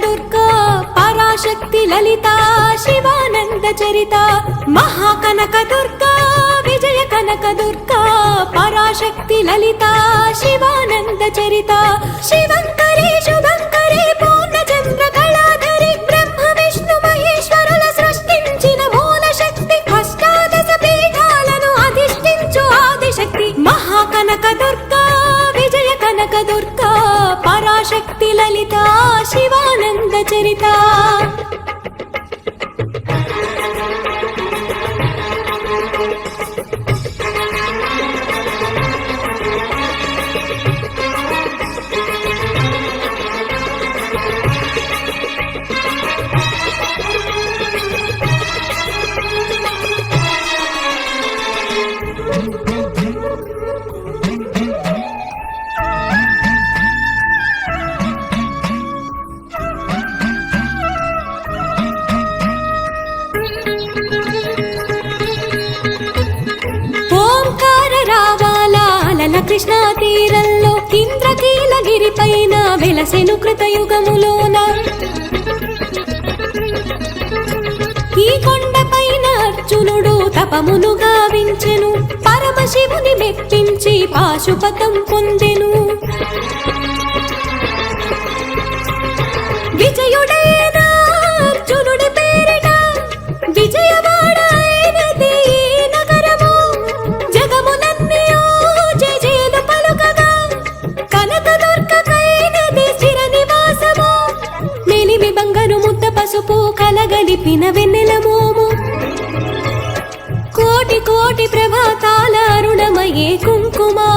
దుర్గా పరాశక్తి లలిత శివానంద చరిత మహాకనక దుర్గా విజయ కనక దుర్గా పరాశక్తి లలిత శివానంద చరిత శివంకరి శుభంకరి పూర్ణచంద్ర కళాధరి బ్రహ్మ విష్ణు మహేశ్వరుల సృష్టించిన మూల శక్తి అష్టాదశ పీఠాలను అధిష్ఠించు ఆదిశక్తి మహాకనక దుర్గా విజయ కనక దుర్గా పరాశక్తి లలిత శివానంద చరిత కృష్ణా తీరంలో ఇంద్రకీలగిరి పైన వెలసెను కృతయుగములోన ఈ కొండపైన అర్జునుడు తపమును గావించెను పరమశివుని మెప్పించి పాశుపతం పొందెను విజయుడైన అర్జునుడి పేరిట విజయవాడ అయినది నగరము జగమునన్నీ జయజయలు పలుకగా కనకదుర్గకైనది స్థిర నివాసము మెలిమి బంగారు ముద్ద పసుపు కలగలిపిన వెన్నెల మోము కోటి కోటి ప్రభాతాల అరుణమయే కుంకుమా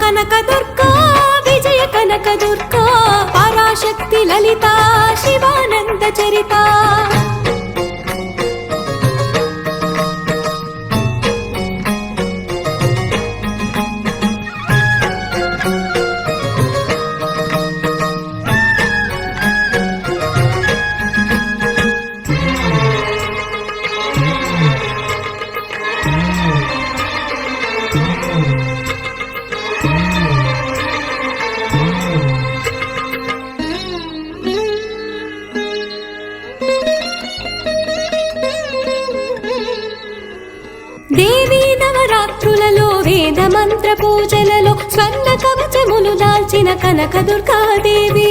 కనక దుర్గా విజయ కనక దుర్గా పరాశక్తి లలిత శివానంద చరిత దేవీ నవరాత్రులలో వేద మంత్ర పూజలలో స్వర్ణ కవచములు దాల్చిన కనక దుర్గాదేవి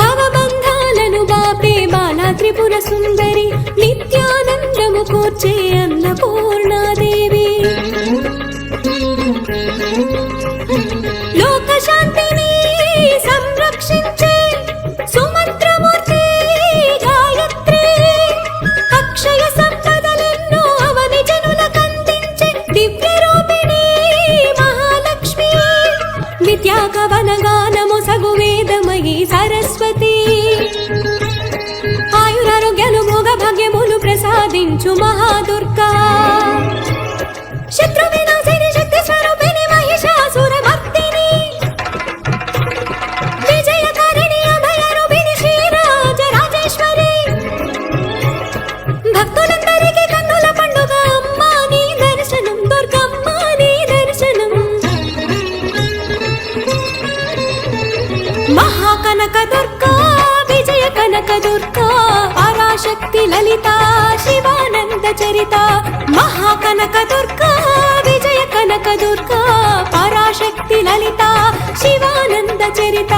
భవబంధాలను బాపే బాలా త్రిపుర సుందరి నిత్యానందము కూర్చే అన్నపూర్ణాదేవి లోక శాంతిని సంరక్షించే సుమంత్రమూర్తి గాయత్రి అక్షయ సంపదలెన్నో అవని జనులకందించే దివ్య రూపిణి మహాలక్ష్మి విద్యా కవన గానము సగు వేదమయీ సరస్వతి ఆయురారోగ్యాలు భోగ భాగ్యములు ప్రసాదించు మహాదుర్గా శత్రు వినాశిని శక్తి స్వరూపిణి మహిషాసుర మర్దిని విజయకారిణి అభయ రూపిణి శ్రీరాజ రాజేశ్వరి భక్తులందరికీ కన్నుల పండుగ అమ్మా నీ దర్శనం దుర్గమ్మ నీ దర్శనం మహాకనక దుర్గా విజయ కనక దుర్గా పరాశక్తి లలిత శివానంద చరిత మహాకనక దుర్గా విజయ కనక దుర్గా పరాశక్తి లలిత శివానంద చరిత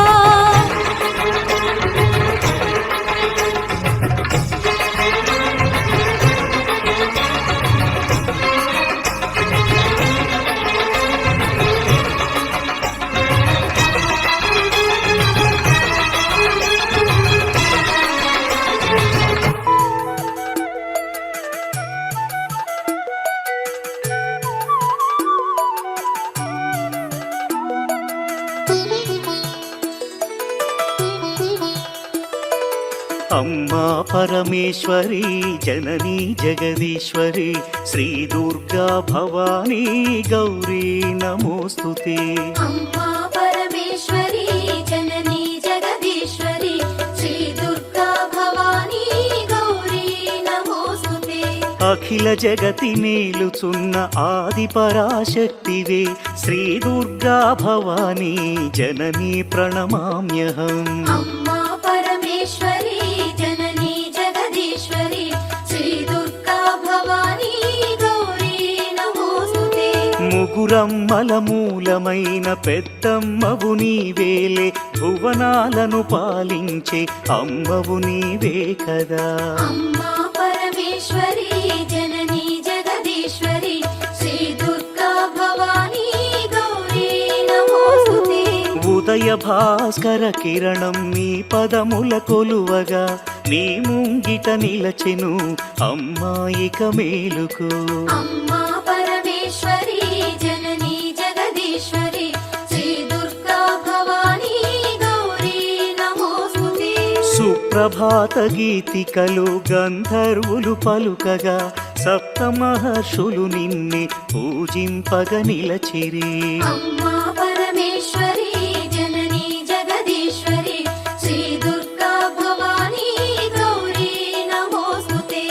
అమ్మా పరమేశ్వరి జననీ జగదీశ్వరి శ్రీ దుర్గా భవానీ గౌరీ నమోస్తుతే. అమ్మా పరమేశ్వరి జననీ జగదీశ్వరి శ్రీ దుర్గా భవానీ గౌరీ నమోస్తుతే. అఖిల జగతి నేలుచున్న ఆది పరాశక్తివే శ్రీ దుర్గా భవానీ జననీ ప్రణమామ్యహం. అమ్మా పరమేశ్వరి జననీ జగదీశ్వరి శ్రీ దుర్గా భవానీ గౌరీ నమోస్తుతే. ముగురమ్మల మూలమైన పెద్దమ్మవు నీవేలే భువనాలను పాలించే అమ్మవు నీవే కదా. అమ్మా పరమేశ్వరి జననీ జగదీశ్వరి శ్రీ దుర్గా భవానీ గౌరీ నమోస్తుతే. ఉదయ భాస్కర కిరణం నీ పదముల కొలువగా నీ ముంగిట నిలచెను అమ్మాయిక మేలుకు. అమ్మా పరమేశ్వరి జననీ జగదీశ్వరి శ్రీ దుర్గా భవానీ గౌరీ నమోస్తుతే. సుప్రభాత గీతికలు గంధర్వులు పలుకగా సప్త మహర్షులు నిన్నే పూజింపగ నిలచిరి. అమ్మా పరమేశ్వరి జననీ జగదీశ్వరి శ్రీ దుర్గా భవానీ గౌరీ నమోస్తుతే.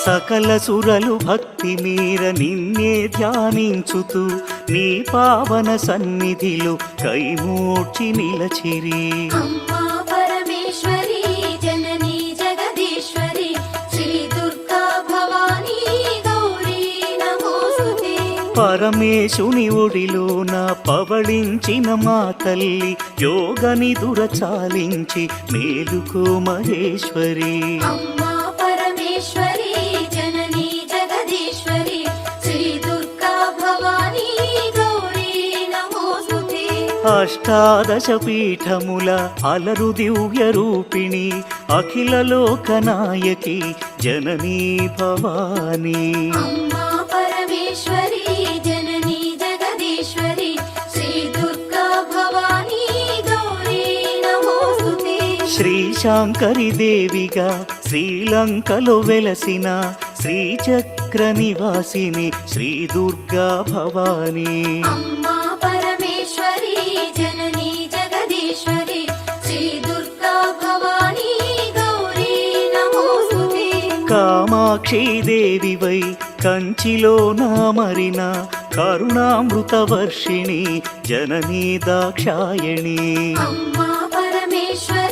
సకల సురలు భక్తి మీర నిన్నే ధ్యానించుతూ నీ పావన సన్నిధిలో కైమూర్చి నిలచిరి. అమ్మా పరమేశ్వరి జననీ జగదీశ్వరి శ్రీ దుర్గా భవానీ గౌరీ నమోస్తుతే. పరమేశుని ఒడిలోన పవళించిన మా తల్లి యోగని దురచాలించి మేలుకో మహేశ్వరి. అమ్మా పరమేశ్వరి జననీ జగదీశ్వరి శ్రీ దుర్గా భవానీ గౌరీ నమోస్తుతే. అష్టాదశ పీఠముల అలరు దివ్య రూపిణి అఖిల లోకనాయకి జననీ భవానీ. అమ్మా పరమేశ్వరి జననీ జగదీశ్వరి శ్రీ దుర్గా భవానీ గౌరీ నమోస్తుతే. శ్రీశాంకరి దేవిగా శ్రీలంకలో వెలసిన శ్రీచక్ర నివాసిని శ్రీ దుర్గా భవానీ. అమ్మా పరమేశ్వరి జననీ జగదీశ్వరి శ్రీ దుర్గా భవానీ గౌరీ నమోస్తుతే. కామాక్షి దేవివై కంచిలో నామరిన కరుణామృత వర్షిణి జననీ దాక్షాయణి. అమ్మా పరమేశ్వరి